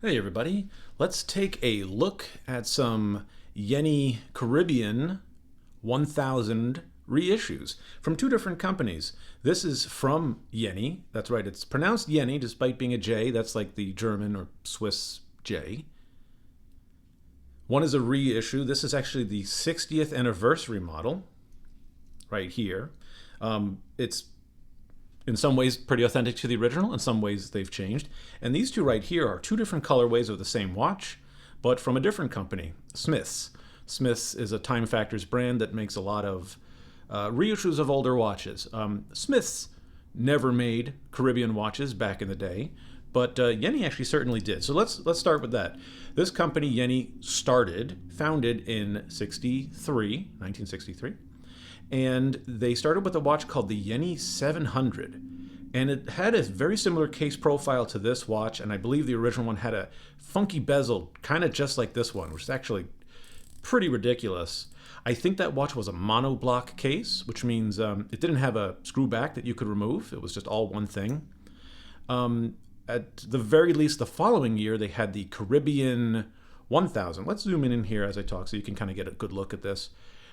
Hey everybody, let's take a look at some Yeni Caribbean 1000 reissues from two different companies. This is from Yeni, that's right, it's pronounced Yeni despite being a J, that's like the German or Swiss J. One is a reissue, this is actually the 60th anniversary model, right here. It's in some ways pretty authentic to the original, in some ways they've changed. And these two right here are two different colorways of the same watch, but from a different company, Smith's. Smith's is a Time Factors brand that makes a lot of reissues of older watches. Smith's never made Caribbean watches back in the day, but Yeni actually certainly did. So let's start with that. This company, Yeni, founded in 1963, and they started with a watch called the Yeni 700. And it had a very similar case profile to this watch, and I believe the original one had a funky bezel, kind of just like this one, which is actually pretty ridiculous. I think that watch was a monoblock case, which means it didn't have a screw back that you could remove. It was just all one thing. At the very least, the following year, they had the Caribbean 1000. Let's zoom in here as I talk so you can kind of get a good look at this.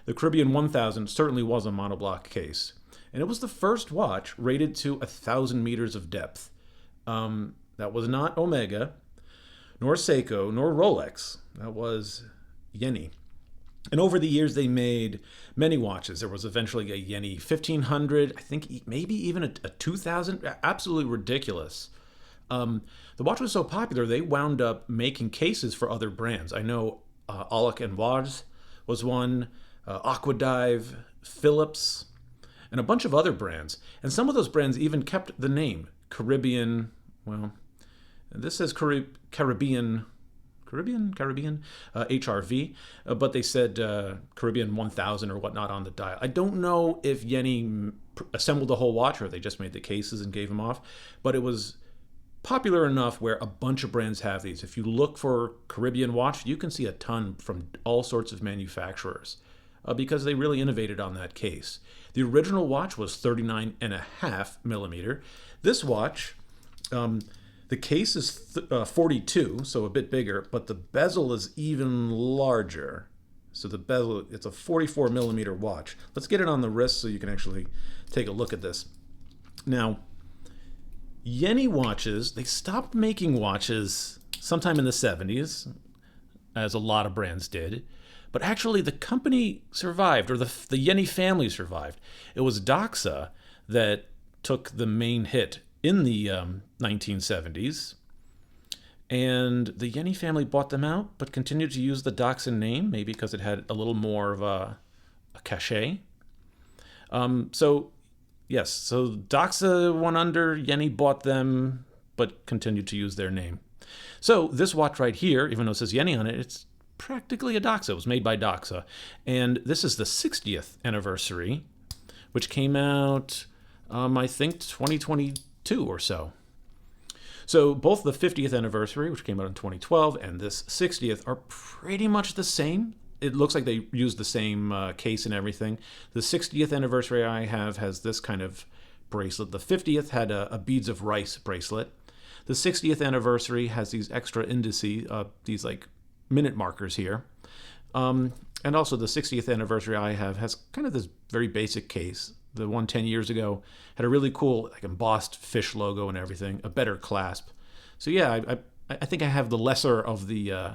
The Caribbean 1000 certainly was a monoblock case. And it was the first watch rated to 1,000 meters of depth. That was not Omega, nor Seiko, nor Rolex. That was Yeni. And over the years, they made many watches. There was eventually a Yeni 1500, I think maybe even a 2000. Absolutely ridiculous. The watch was so popular, they wound up making cases for other brands. I know Alec and Waz was one, Aquadive, Philips, and a bunch of other brands. And some of those brands even kept the name Caribbean. Well, this says Caribbean, HRV, but they said Caribbean 1000 or whatnot on the dial. I don't know if Yeni assembled the whole watch or they just made the cases and gave them off, but it was popular enough where a bunch of brands have these. If you look for Caribbean watch, you can see a ton from all sorts of manufacturers. Because they really innovated on that case. The original watch was 39.5 millimeter. This watch, the case is 42, so a bit bigger, but the bezel is even larger. So the bezel, it's a 44 millimeter watch. Let's get it on the wrist so you can actually take a look at this. Now, Yeni watches, they stopped making watches sometime in the 70s, as a lot of brands did. But actually, the company survived, or the Yeni family survived. It was Doxa that took the main hit in the 1970s. And the Yeni family bought them out, but continued to use the Doxa name, maybe because it had a little more of a cachet. So Doxa went under, Yeni bought them, but continued to use their name. So this watch right here, even though it says Yeni on it, it's practically a Doxa. It was made by Doxa. And this is the 60th anniversary, which came out, I think, 2022 or so. So both the 50th anniversary, which came out in 2012, and this 60th are pretty much the same. It looks like they used the same case and everything. The 60th anniversary I have has this kind of bracelet. The 50th had a Beads of Rice bracelet. The 60th anniversary has these extra indices, these like minute markers here. And also the 60th anniversary I have has kind of this very basic case. The one 10 years ago had a really cool like embossed fish logo and everything, a better clasp. So yeah, I think I have the lesser of the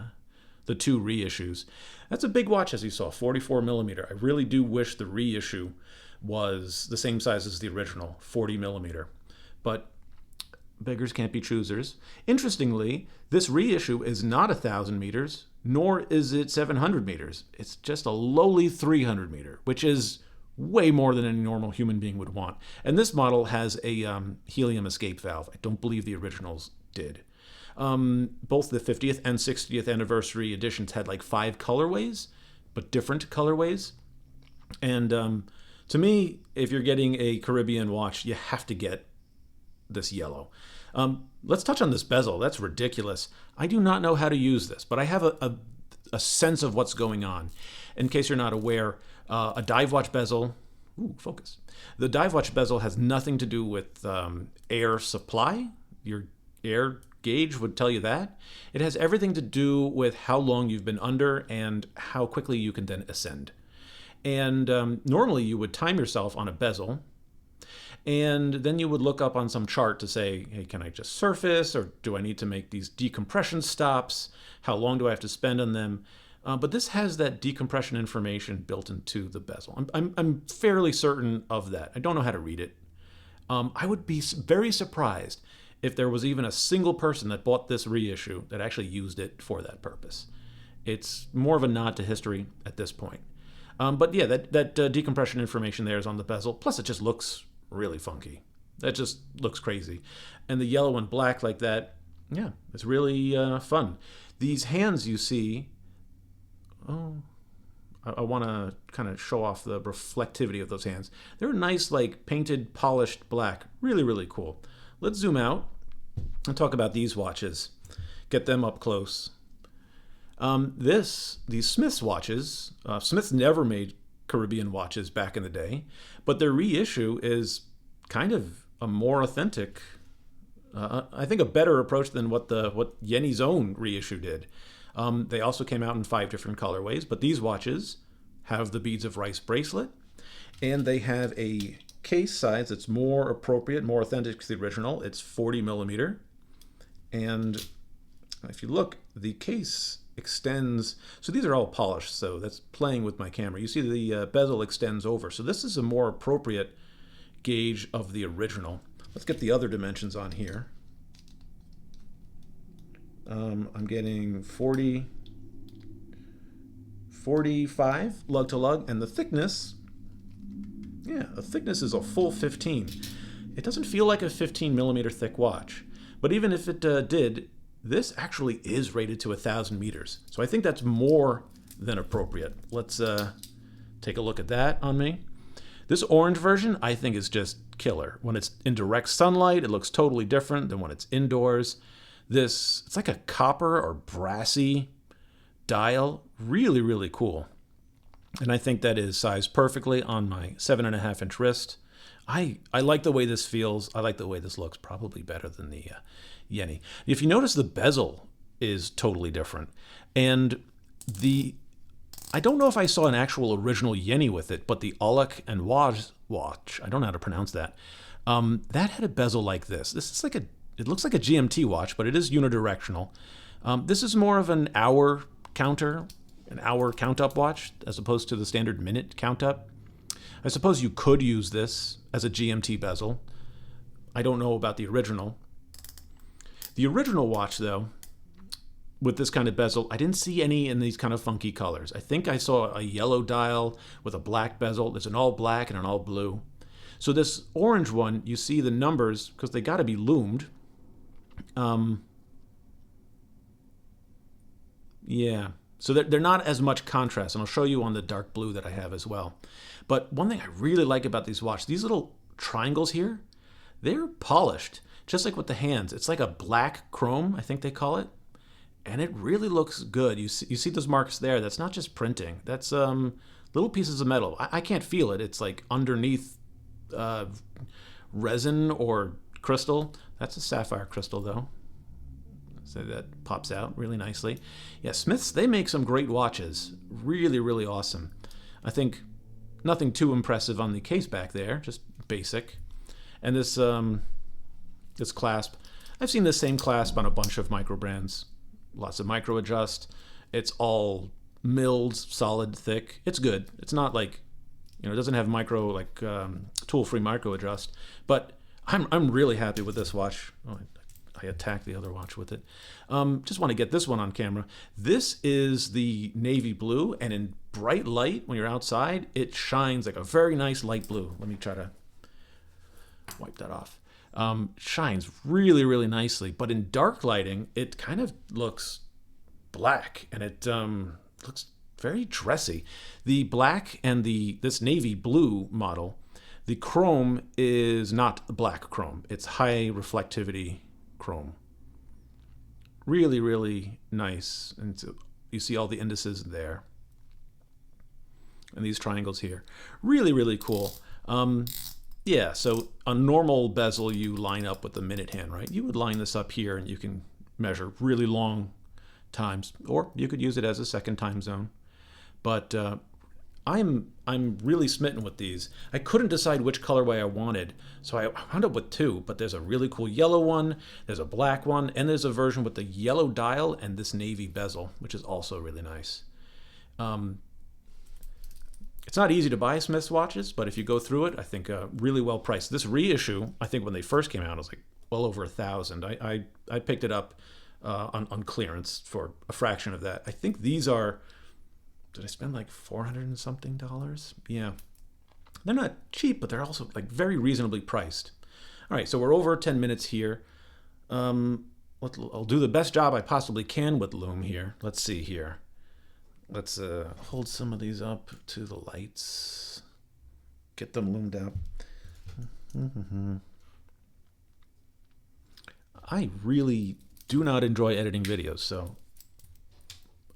two reissues. That's a big watch, as you saw, 44 millimeter. I really do wish the reissue was the same size as the original, 40 millimeter. But beggars can't be choosers. Interestingly, this reissue is not 1,000 meters, nor is it 700 meters. It's just a lowly 300 meter, which is way more than any normal human being would want. And this model has a helium escape valve. I don't believe the originals did. Both the 50th and 60th anniversary editions had like 5 colorways, but different colorways. And to me, if you're getting a Caribbean watch, you have to get this yellow. Let's touch on this bezel. That's ridiculous. I do not know how to use this, but I have a sense of what's going on. In case you're not aware, a dive watch bezel, focus. The dive watch bezel has nothing to do with air supply. Your air gauge would tell you that. It has everything to do with how long you've been under and how quickly you can then ascend. And normally you would time yourself on a bezel, and then you would look up on some chart to say, hey, can I just surface, or do I need to make these decompression stops? How long do I have to spend on them? But this has that decompression information built into the bezel. I'm fairly certain of that. I don't know how to read it. I would be very surprised if there was even a single person that bought this reissue that actually used it for that purpose. It's more of a nod to history at this point. But yeah, that decompression information there is on the bezel. Plus, it just looks really funky. That just looks crazy. And the yellow and black like that, yeah, it's really fun. These hands you see, I want to kind of show off the reflectivity of those hands. They're nice, like painted, polished black. Really, really cool. Let's zoom out and talk about these watches. Get them up close. These Smith's watches, Smith's never made Caribbean watches back in the day, but their reissue is kind of a more authentic, I think a better approach than what Yenny's own reissue did. They also came out in 5 different colorways, but these watches have the beads of rice bracelet, and they have a case size that's more appropriate, more authentic to the original. It's 40 millimeter, and if you look, the case extends, so these are all polished, so that's playing with my camera. You see the bezel extends over, so this is a more appropriate gauge of the original. Let's get the other dimensions on here. I'm getting 40, 45 lug to lug, and the thickness, yeah, the thickness is a full 15. It doesn't feel like a 15 millimeter thick watch, but even if it did, this actually is rated to 1,000 meters. So I think that's more than appropriate. Let's take a look at that on me. This orange version, I think, is just killer. When it's in direct sunlight, it looks totally different than when it's indoors. It's like a copper or brassy dial. Really, really cool. And I think that is sized perfectly on my 7.5-inch wrist. I like the way this feels. I like the way this looks. Probably better than the Yenny. If you notice, the bezel is totally different. And I don't know if I saw an actual original Yenny with it, but the Auloch and Waj watch, I don't know how to pronounce that, that had a bezel like this. This is it looks like a GMT watch, but it is unidirectional. This is more of an hour counter, an hour count-up watch, as opposed to the standard minute count-up. I suppose you could use this as a GMT bezel. I don't know about the original. The original watch, though, with this kind of bezel, I didn't see any in these kind of funky colors. I think I saw a yellow dial with a black bezel. There's an all black and an all blue. So this orange one, you see the numbers, because they got to be loomed. Yeah, so they're not as much contrast, and I'll show you on the dark blue that I have as well. But one thing I really like about these watches, these little triangles here, they're polished, just like with the hands. It's like a black chrome, I think they call it, and it really looks good. You see those marks there. That's not just printing. That's little pieces of metal. I can't feel it. It's like underneath resin or crystal. That's a sapphire crystal, though. So that pops out really nicely. Yeah, Smith's, they make some great watches. Really, really awesome. I think nothing too impressive on the case back there, just basic. And this this clasp, I've seen the same clasp on a bunch of micro brands. Lots of micro adjust. It's all milled, solid, thick. It's good. It's not like, it doesn't have micro, like tool-free micro adjust. But I'm really happy with this watch. Oh, I attacked the other watch with it. Just want to get this one on camera. This is the navy blue, and in bright light, when you're outside, it shines like a very nice light blue. Let me try to wipe that off. Shines really, really nicely, but in dark lighting, it kind of looks black, and it looks very dressy. The black and this navy blue model, the chrome is not black chrome. It's high reflectivity chrome. Really, really nice. And so you see all the indices there. And these triangles here. Really, really cool. Yeah, so a normal bezel you line up with the minute hand, right? You would line this up here and you can measure really long times, or you could use it as a second time zone. But I'm really smitten with these. I couldn't decide which colorway I wanted, so I wound up with two. But there's a really cool yellow one, there's a black one, and there's a version with the yellow dial and this navy bezel, which is also really nice. It's not easy to buy Smith's watches, but if you go through it, I think really well priced. This reissue, I think when they first came out, it was like well over $1,000. I picked it up on clearance for a fraction of that. I think these are, did I spend like $400 and something? Yeah. They're not cheap, but they're also like very reasonably priced. All right, so we're over 10 minutes here. I'll do the best job I possibly can with loom here. Let's see here. Let's hold some of these up to the lights. Get them loomed up. I really do not enjoy editing videos, so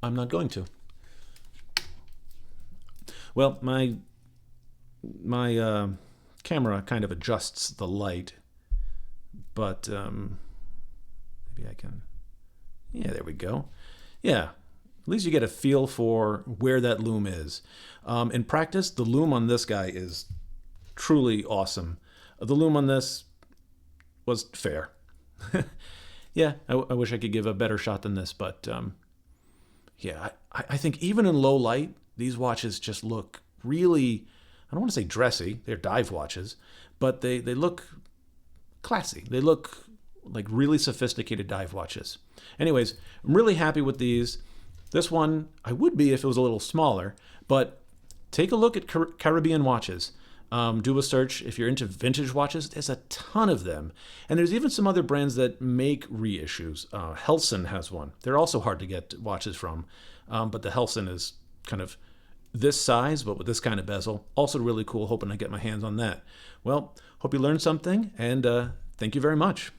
I'm not going to. Well, my camera kind of adjusts the light, but maybe I can. Yeah, there we go. Yeah. At least you get a feel for where that loom is. In practice, the loom on this guy is truly awesome. The loom on this was fair. Yeah, I wish I could give a better shot than this, but yeah, I think even in low light, these watches just look really, I don't want to say dressy, they're dive watches, but they look classy. They look like really sophisticated dive watches. Anyways, I'm really happy with these. This one, I would be if it was a little smaller, but take a look at Caribbean watches. Do a search if you're into vintage watches. There's a ton of them. And there's even some other brands that make reissues. Helson has one. They're also hard to get watches from, but the Helson is kind of this size, but with this kind of bezel. Also really cool, hoping I get my hands on that. Well, hope you learned something, and thank you very much.